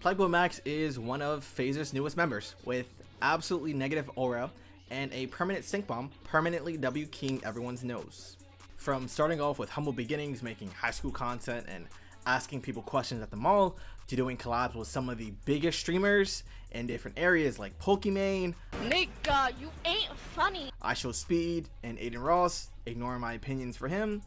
Plaqueboymax is one of FaZe's newest members, with absolutely negative aura and a permanent stink bomb permanently W-keying everyone's nose. From starting off with humble beginnings, making high school content and asking people questions at the mall, to doing collabs with some of the biggest streamers in different areas like Pokimane, Nigga, you ain't funny. IShowSpeed, and Aiden Ross, ignoring my opinions for him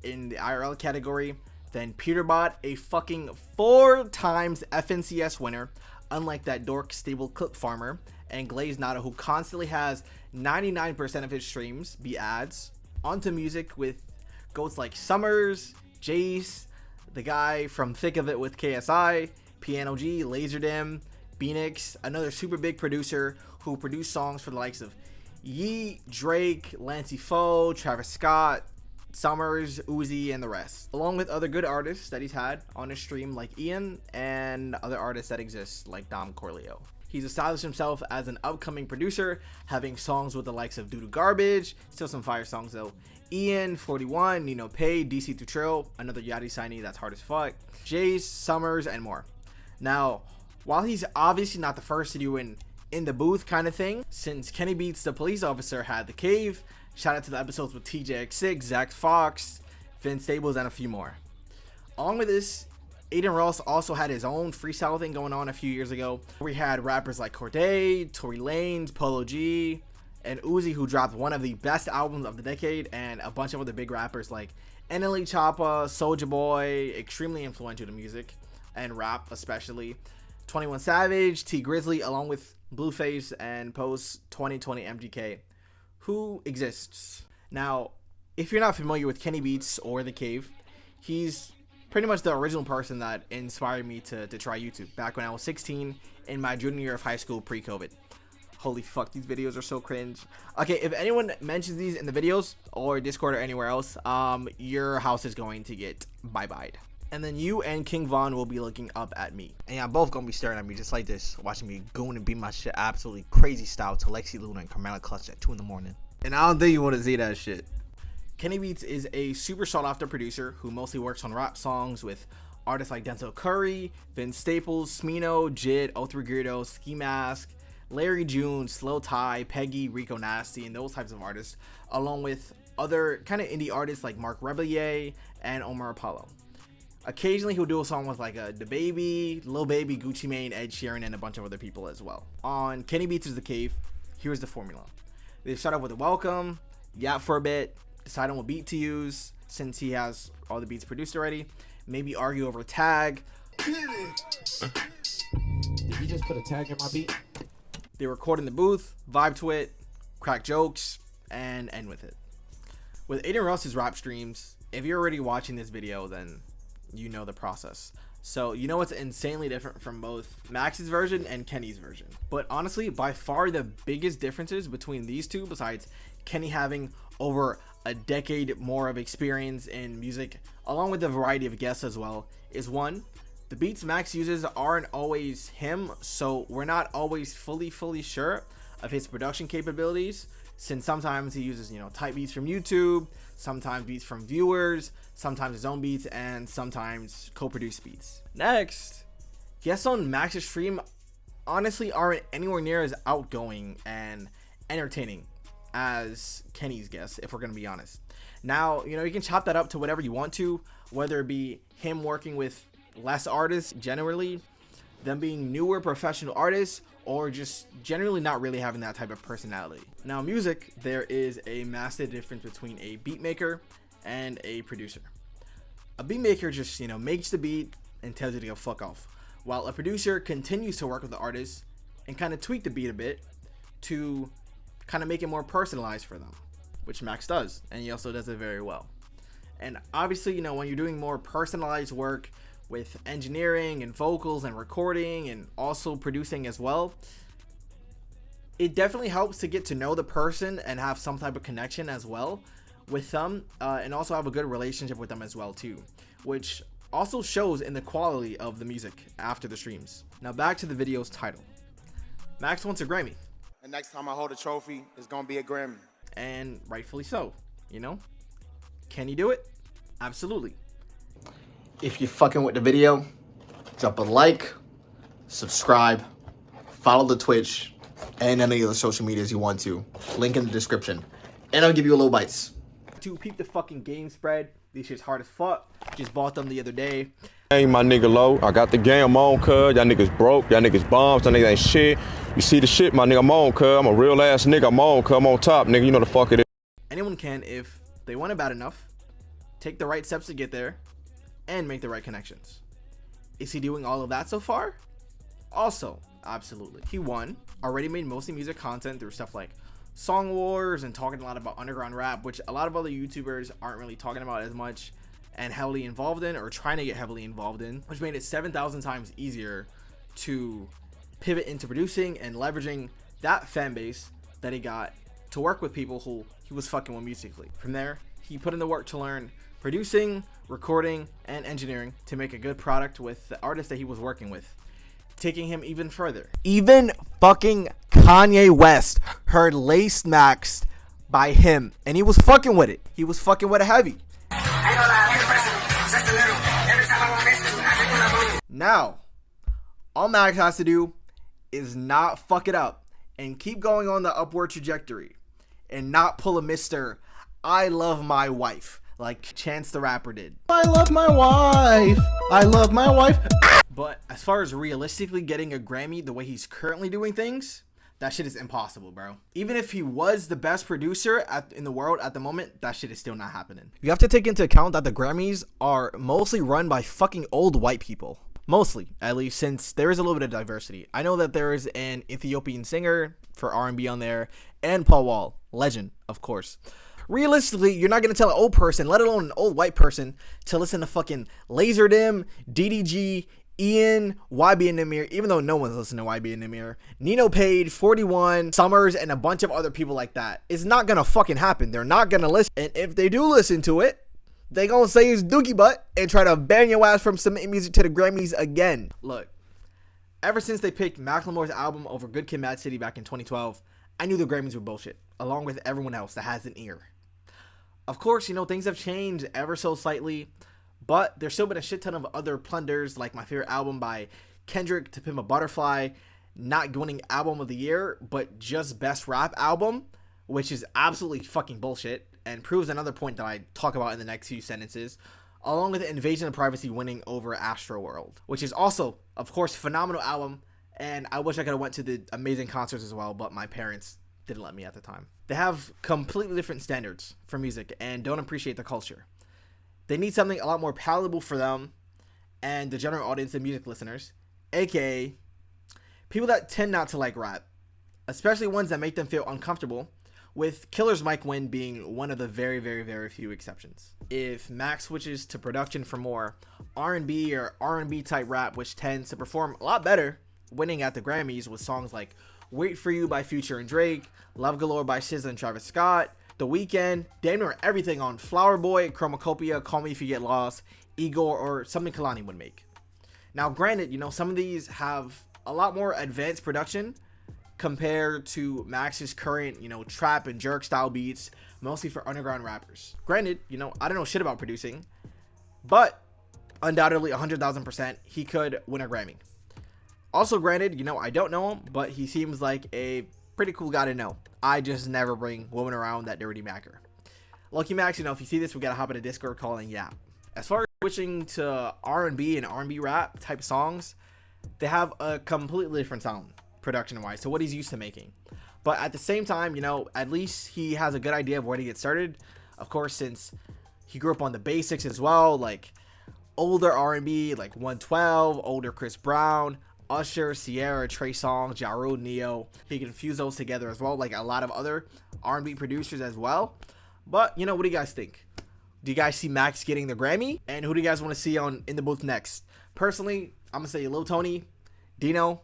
in the IRL category. Then Peterbot, a fucking 4 times FNCS winner, unlike that dork stable clip farmer, and Glaze Nada, who constantly has 99% of his streams be ads. Onto music with goats like Summrs, Jayce, the guy from Thick of It with KSI, Piano G, Lazer Dim, Phoenix, another super big producer who produced songs for the likes of Ye, Drake, Lancey Foe, Travis Scott, Summrs, Uzi, and the rest, along with other good artists that he's had on his stream like Ian and other artists that exist like Dom Corleo. He's established himself as an upcoming producer, having songs with the likes of Doodoo Garbage, still some fire songs though, Ian, 41, Nino Paid, DC Tutorial, another Yachty signee that's hard as fuck, Jayce, Summrs, and more. Now, while he's obviously not the first to do an in the booth kind of thing, since Kenny Beats the police officer had The Cave, shout out to the episodes with TJX6, Zach Fox, Finn Stables, and a few more. Along with this, Aiden Ross also had his own freestyle thing going on a few years ago. We had rappers like Corday, Tory Lanez, Polo G, and Uzi, who dropped one of the best albums of the decade, and a bunch of other big rappers like NLE Choppa, Soulja Boy, extremely influential to music and rap especially. 21 Savage, T Grizzly, along with Blueface and post 2020 MGK, who exists. Now, if you're not familiar with Kenny Beats or The Cave, he's pretty much the original person that inspired me to try YouTube back when I was 16 in my junior year of high school pre-COVID. Holy fuck, these videos are so cringe. Okay, if anyone mentions these in the videos or Discord or anywhere else, your house is going to get bye-byed. And then you and King Von will be looking up at me. And y'all both gonna be staring at me just like this, watching me goon and beat my shit absolutely crazy style to Lexi Luna and Carmela Clutch at 2 in the morning. And I don't think you want to see that shit. Kenny Beats is a super sought after producer who mostly works on rap songs with artists like Denzel Curry, Vince Staples, Smino, Jid, O3 Gyardo, Ski Mask, Larry June, Slow Tie, Peggy, Rico Nasty, and those types of artists, along with other kind of indie artists like Mark Rebellier and Omar Apollo. Occasionally he'll do a song with like the Baby, Lil Baby, Gucci Mane, Ed Sheeran, and a bunch of other people as well. On Kenny Beats is The Cave, here's the formula. They start off with a welcome, yap for a bit, decide on what beat to use since he has all the beats produced already, maybe argue over a tag. Did you just put a tag in my beat? They record in the booth, vibe to it, crack jokes, and end with it. With Aiden Ross's rap streams, if you're already watching this video, then you know the process. So you know it's insanely different from both Max's version and Kenny's version. But honestly, by far the biggest differences between these two, besides Kenny having over a decade more of experience in music, along with a variety of guests as well, is one, the beats Max uses aren't always him, so we're not always fully sure of his production capabilities, since sometimes he uses, type beats from YouTube, sometimes beats from viewers, sometimes his own beats, and sometimes co-produced beats. Next, guests on Max's stream honestly aren't anywhere near as outgoing and entertaining as Kenny's guests, if we're gonna be honest. Now, you can chop that up to whatever you want to, whether it be him working with less artists generally, them being newer professional artists, or just generally not really having that type of personality. Now, music, there is a massive difference between a beat maker and a producer. A beat maker just, makes the beat and tells you to go fuck off, while a producer continues to work with the artist and kind of tweak the beat a bit to kind of make it more personalized for them, which Max does, and he also does it very well. And obviously, when you're doing more personalized work with engineering and vocals and recording and also producing as well, it definitely helps to get to know the person and have some type of connection as well with them, and also have a good relationship with them as well too, which also shows in the quality of the music after the streams. Now back to the video's title. Max wants a Grammy, and next time I hold a trophy, it's gonna be a Grammy. And rightfully so. Can he do it? Absolutely. If you're fucking with the video, drop a like, subscribe, follow the Twitch, and any of the social medias you want to. Link in the description. And I'll give you a little bites. To peep the fucking game spread. These shit's hard as fuck. Just bought them the other day. Hey, my nigga low. I got the game on, cuz. Y'all niggas broke. Y'all niggas bombs. Y'all niggas ain't shit. You see the shit, my nigga, I'm on, cuz. I'm a real ass nigga. I'm on, cuz. I'm on top, nigga. You know the fuck it is. Anyone can, if they want it bad enough, take the right steps to get there, and make the right connections. Is he doing all of that so far? Also, absolutely. He already made mostly music content through stuff like Songwars and talking a lot about underground rap, which a lot of other YouTubers aren't really talking about as much and heavily involved in, or trying to get heavily involved in, which made it 7,000 times easier to pivot into producing and leveraging that fan base that he got to work with people who he was fucking with musically. From there, he put in the work to learn producing, recording, and engineering to make a good product with the artists that he was working with, taking him even further. Even fucking Kanye West heard Lace Maxed by him, and he was fucking with it. He was fucking with it heavy. Now, all Max has to do is not fuck it up and keep going on the upward trajectory and not pull a Mr. I love my wife like Chance the Rapper did. I love my wife. I love my wife. But as far as realistically getting a Grammy the way he's currently doing things, that shit is impossible, bro. Even if he was the best producer in the world at the moment, that shit is still not happening. You have to take into account that the Grammys are mostly run by fucking old white people. Mostly, at least, since there is a little bit of diversity. I know that there is an Ethiopian singer for R&B on there, and Paul Wall, legend, of course. Realistically, you're not going to tell an old person, let alone an old white person, to listen to fucking Lazer Dim, DDG, Ian, YBN Nahmir, even though no one's listening to YBN Nahmir, Nino Paid, 41, Summrs, and a bunch of other people like that. It's not gonna fucking happen. They're not gonna listen. And if they do listen to it, they gonna say it's dookie butt and try to ban your ass from submitting music to the Grammys again. Look, ever since they picked Macklemore's album over Good Kid, Mad City back in 2012, I knew the Grammys were bullshit, along with everyone else that has an ear. Of course, you know, things have changed ever so slightly, but there's still been a shit ton of other plunders, like my favorite album by Kendrick, To Pimp a Butterfly, not winning album of the year, but just best rap album, which is absolutely fucking bullshit, and proves another point that I talk about in the next few sentences, along with Invasion of Privacy winning over Astroworld, which is also, of course, phenomenal album, and I wish I could have went to the amazing concerts as well, but my parents didn't let me at the time. They have completely different standards for music and don't appreciate the culture. They need something a lot more palatable for them and the general audience of music listeners, aka people that tend not to like rap, especially ones that make them feel uncomfortable, with Killer's Mike Win being one of the very, very, very few exceptions. If Max switches to production for more R&B or R&B type rap, which tends to perform a lot better, winning at the Grammys with songs like Wait For You by Future and Drake, Love Galore by SZA and Travis Scott, The Weeknd, damn near everything on Flower Boy, Chromacopia, Call Me If You Get Lost, Igor, or something Kalani would make. Now, granted, you know, some of these have a lot more advanced production compared to Max's current, you know, trap and jerk style beats, mostly for underground rappers. Granted, you know, I don't know shit about producing, but undoubtedly 100,000% he could win a Grammy. Also, granted, you know, I don't know him, but he seems like a pretty cool guy to know. I just never bring women around that dirty macker. Lucky Max, you know, if you see this, we gotta hop in a Discord calling Yap. As far as switching to R&B and R&B rap type songs, they have a completely different sound production-wise to what he's used to making. But at the same time, you know, at least he has a good idea of where to get started. Of course, since he grew up on the basics as well, like older R&B, like 112, older Chris Brown, Usher, Sierra, Trey Songz, Ja Rule, Neo. He can fuse those together as well, like a lot of other R&B producers as well. But, you know, what do you guys think? Do you guys see Max getting the Grammy? And who do you guys want to see on in the booth next? Personally, I'm going to say Lil Tony, Dino,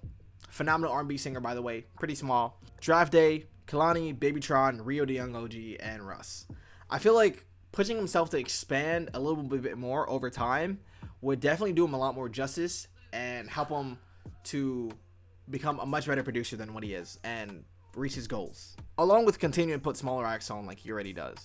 phenomenal R&B singer, by the way, pretty small, Draft Day, Kalani, Babytron, Rio the Young OG, and Russ. I feel like pushing himself to expand a little bit more over time would definitely do him a lot more justice and help him to become a much better producer than what he is and reach his goals, along with continuing to put smaller acts on like he already does.